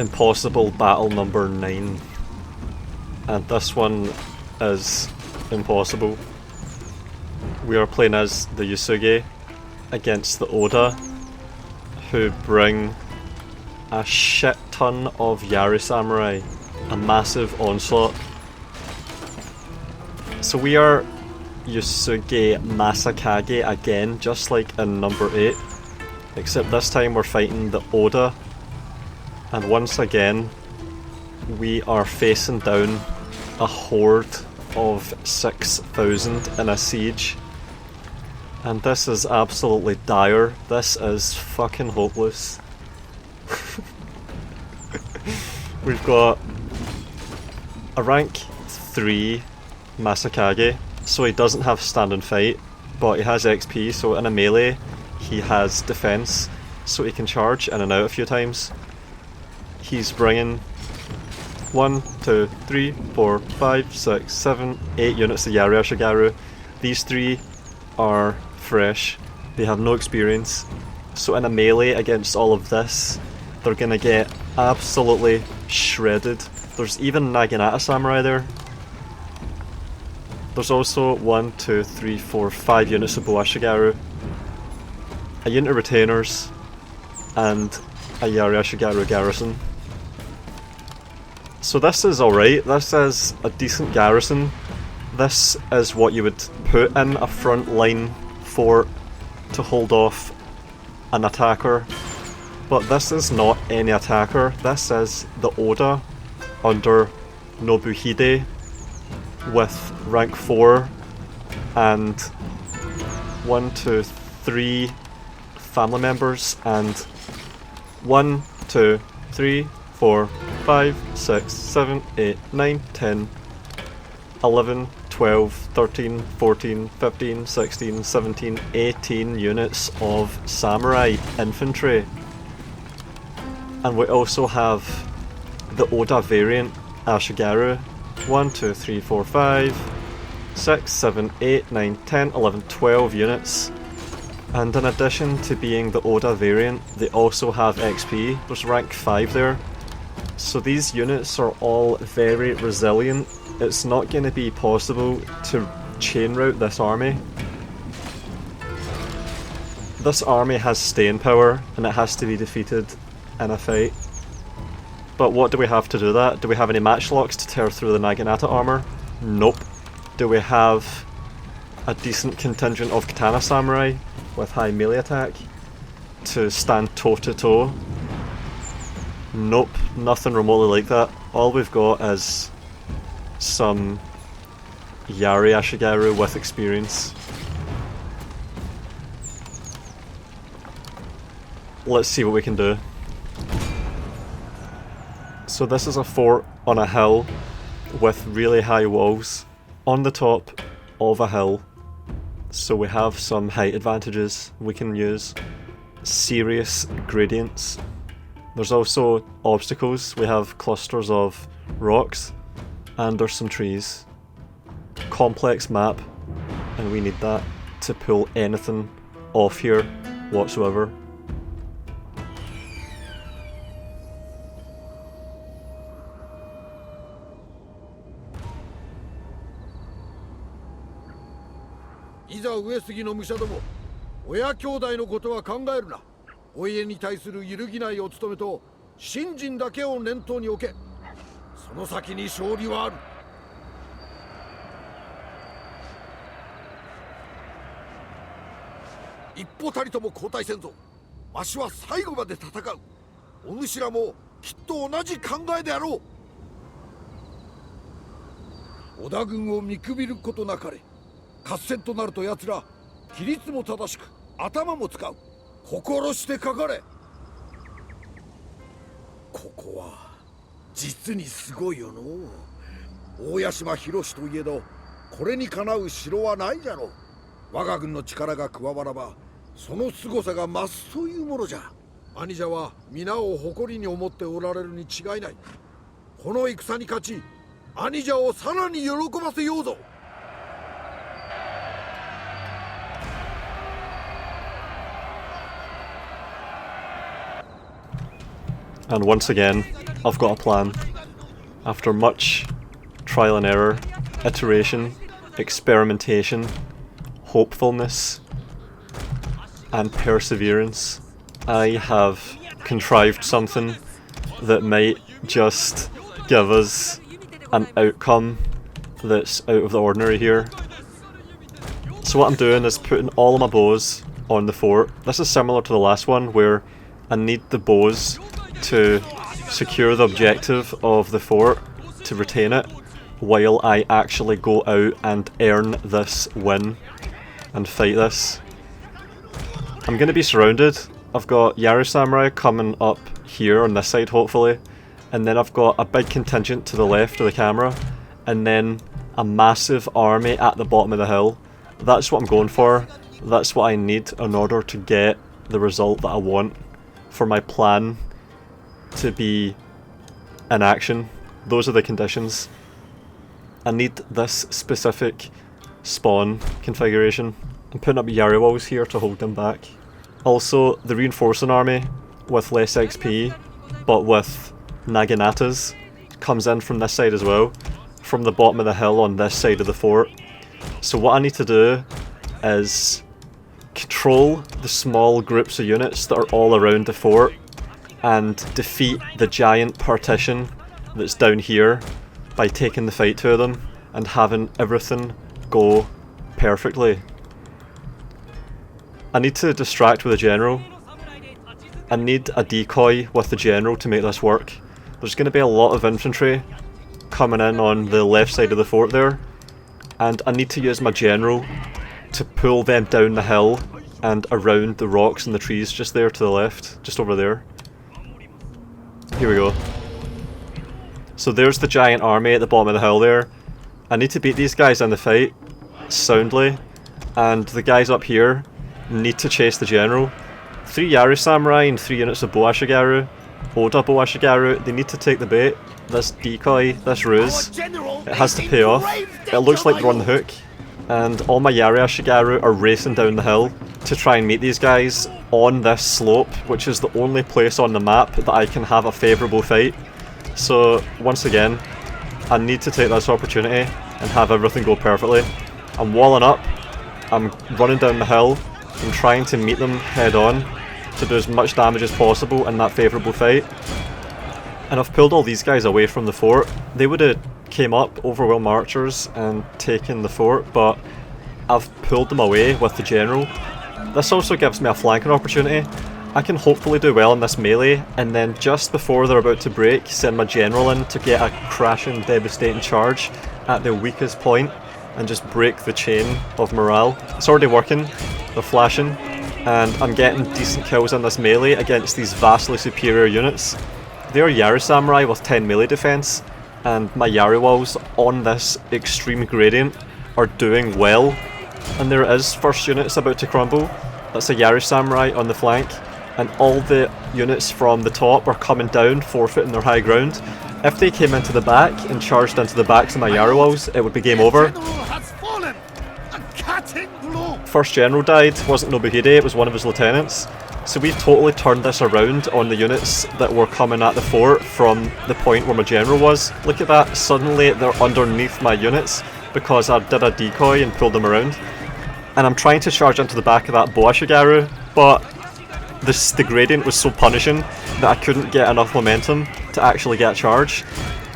impossible battle number 9. And this one is impossible. We are playing as the Uesugi against the Oda, who bring a shit ton of Yari samurai, a massive onslaught. So we are Uesugi Masakage again, just like in number 8, except this time we're fighting the Oda, and once again we are facing down a horde of 6,000 in a siege, and this is absolutely dire. This is fucking hopeless. We've got a rank 3 Masakage, so he doesn't have stand and fight, but he has XP, so in a melee he has defense, so he can charge in and out a few times. He's bringing 1, 2, 3, 4, 5, 6, 7, 8 units of Yari Ashigaru. These 3 are fresh, they have no experience, so in a melee against all of this, they're gonna get absolutely shredded. There's even Naginata Samurai there. There's also 1, 2, 3, 4, 5 units of Boashigaru, a unit of retainers, and a Yari Ashigaru garrison. So this is alright, this is a decent garrison. This is what you would put in a front line fort to hold off an attacker. But this is not any attacker, this is the Oda under Nobuhide with rank 4 and 1, 2, 3 family members, and 1, 2, 3, 4, 5, 6, 7, 8, 9, 10, 11, 12, 13, 14, 15, 16, 17, 18 units of samurai infantry. And we also have the Oda variant Ashigaru. 1, 2, 3, 4, 5, 6, 7, 8, 9, 10, 11, 12 units. And in addition to being the Oda variant, they also have XP. There's rank 5 there. So these units are all very resilient. It's not going to be possible to chain route this army. This army has staying power and it has to be defeated in a fight. But what do we have to do that? Do we have any matchlocks to tear through the Naginata armour? Nope. Do we have a decent contingent of katana samurai with high melee attack to stand toe to toe? Nope, nothing remotely like that. All we've got is some Yari Ashigaru with experience. Let's see what we can do. So this is a fort on a hill with really high walls on the top of a hill, so we have some height advantages we can use. Serious gradients. There's also obstacles. We have clusters of rocks and there's some trees. Complex map, and we need that to pull anything off here whatsoever. Uesugi の武者ども、親兄弟のことは考えるな。お家に対する揺るぎないお務めと信心だけを念頭に置け。その先に勝利はある。一歩たりとも後退せんぞ。わしは最後まで戦う。お主らもきっと同じ考えであろう。織田軍を見くびることなかれ。合戦となると奴ら規律も正しく頭も使う。心してかかれ。ここは実にすごいよのう。大屋島広しといえどこれにかなう城はないじゃろう。我が軍の力が加わらばその凄さが増すというものじゃ。兄者は皆を誇りに思っておられるに違いない。この戦に勝ち兄者をさらに喜ばせようぞ。And once again, I've got a plan. After much trial and error, iteration, experimentation, hopefulness, and perseverance, I have contrived something that might just give us an outcome that's out of the ordinary here. So what I'm doing is putting all of my bows on the fort. This is similar to the last one where I need the bows to secure the objective of the fort, to retain it, while I actually go out and earn this win and fight this. I'm going to be surrounded. I've got Yaru Samurai coming up here on this side hopefully, and then I've got a big contingent to the left of the camera, and then a massive army at the bottom of the hill. That's what I'm going for. That's what I need in order to get the result that I want for my plan to be in action. Those are the conditions. I need this specific spawn configuration. I'm putting up Yaru walls here to hold them back. Also, the reinforcing army with less XP, but with Naginatas, comes in from this side as well, from the bottom of the hill on this side of the fort. So what I need to do is control the small groups of units that are all around the fort and defeat the giant partition that's down here by taking the fight to them and having everything go perfectly. I need to distract with the general. I need a decoy with the general to make this work. There's going to be a lot of infantry coming in on the left side of the fort there, and I need to use my general to pull them down the hill and around the rocks and the trees just there to the left, just over there. Here we go. So there's the giant army at the bottom of the hill there. I need to beat these guys in the fight soundly, and the guys up here need to chase the general. 3 Yaru Samurai and 3 units of Bo Ashigaru, Oda Bo Ashigaru, they need to take the bait. This decoy, this ruse, it has to pay off. It looks like they're on the hook, and all my Yaru Ashigaru are racing down the hill to try and meet these guys on this slope, which is the only place on the map that I can have a favourable fight. So once again, I need to take this opportunity and have everything go perfectly. I'm walling up, I'm running down the hill, I'm trying to meet them head on to do as much damage as possible in that favourable fight. And I've pulled all these guys away from the fort. They would have came up, overwhelmed archers and taken the fort, but I've pulled them away with the general. This also gives me a flanking opportunity. I can hopefully do well in this melee, and then just before they're about to break, send my general in to get a crashing, devastating charge at the weakest point and just break the chain of morale. It's already working, they're flashing, and I'm getting decent kills in this melee against these vastly superior units. They are Yaru Samurai with 10 melee defense, and my Yaru walls on this extreme gradient are doing well. And there it is, first unit's about to crumble. That's a Yaru Samurai on the flank, and all the units from the top are coming down, forfeiting their high ground. If they came into the back and charged into the backs of my Yaru walls, it would be game over. First general died, wasn't Nobuhide, it was one of his lieutenants. So we've totally turned this around on the units that were coming at the fort from the point where my general was. Look at that, suddenly they're underneath my units because I did a decoy and pulled them around. And I'm trying to charge into the back of that Bo Ashigaru, but the gradient was so punishing that I couldn't get enough momentum to actually get a charge.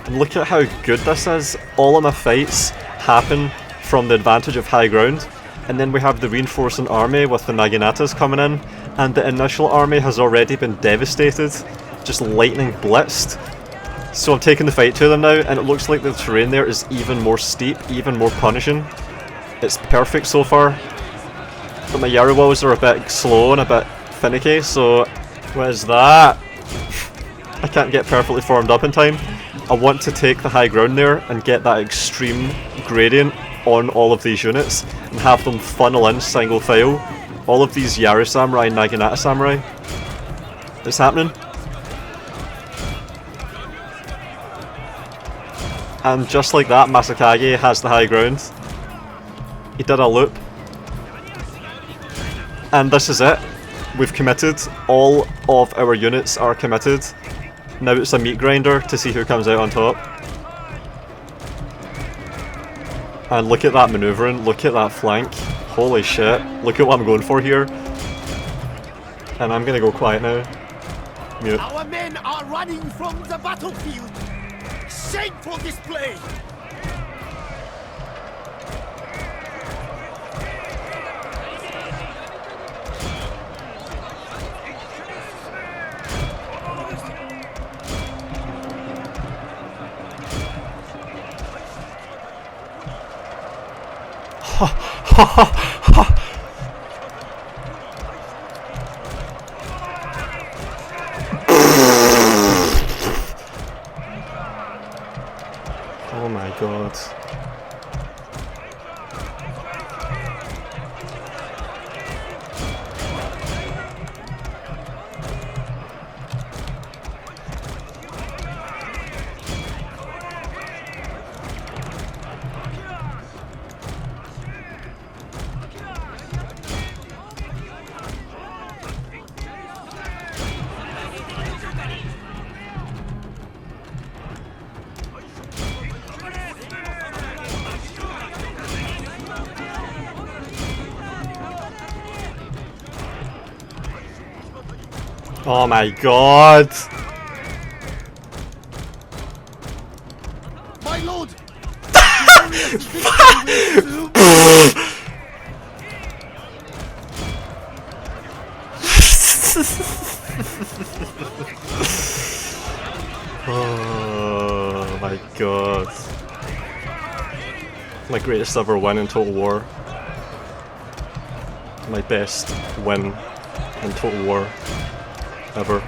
And look at how good this is. All of my fights happen from the advantage of high ground, and then we have the reinforcing army with the Naginatas coming in, and the initial army has already been devastated, just lightning blitzed. So I'm taking the fight to them now, and it looks like the terrain there is even more steep, even more punishing. It's perfect so far, but my Yaru walls are a bit slow and a bit finicky, so what is that? I can't get perfectly formed up in time. I want to take the high ground there and get that extreme gradient on all of these units and have them funnel in single file. All of these Yaru Samurai and Naginata Samurai. It's happening. And just like that, Masakage has the high ground. He did a loop. And this is it. We've committed. All of our units are committed. Now it's a meat grinder to see who comes out on top. And look at that manoeuvring, look at that flank. Holy shit, look at what I'm going for here. And I'm gonna go quiet now. Mute. Our men are running from the battlefield. Shameful display. Oh my god. Oh my god! My lord. Oh my god. My greatest ever win in Total War. My best win in Total War ever.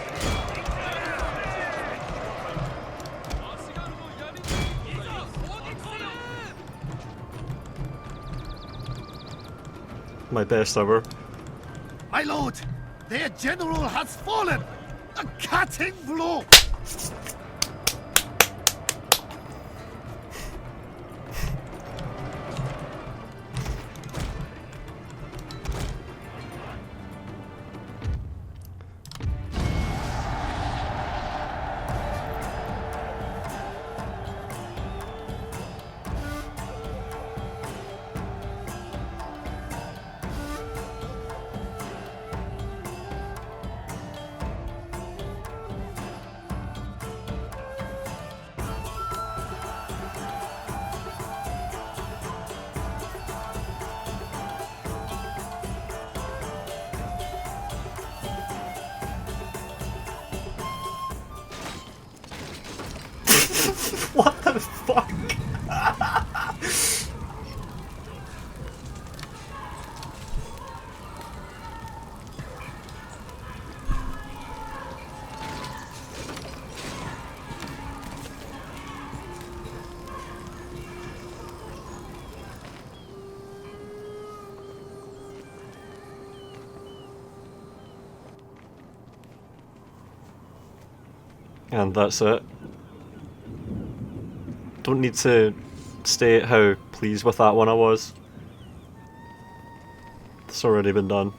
My best ever. My lord, their general has fallen. A cutting blow. What the fuck? And that's it. Don't need to state how pleased with that one I was. It's already been done.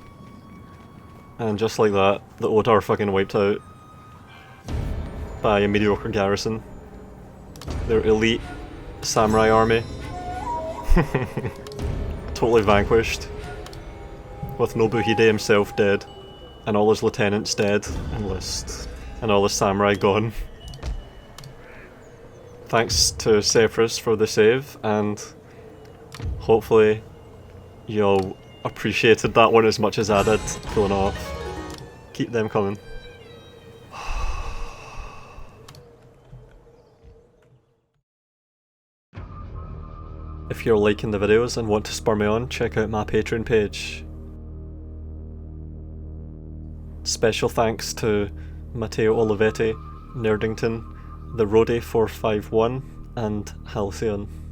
And just like that, the Oda are fucking wiped out by a mediocre garrison. Their elite samurai army. Totally vanquished. With Nobuhide himself dead. And all his lieutenants dead. And all his samurai gone. Thanks to Sephiroth for the save, and hopefully you'll appreciated that one as much as I did pulling off. Keep them coming. If you're liking the videos and want to spur me on, check out my Patreon page. Special thanks to Matteo Olivetti, Nerdington, the Rode451 and Halcyon.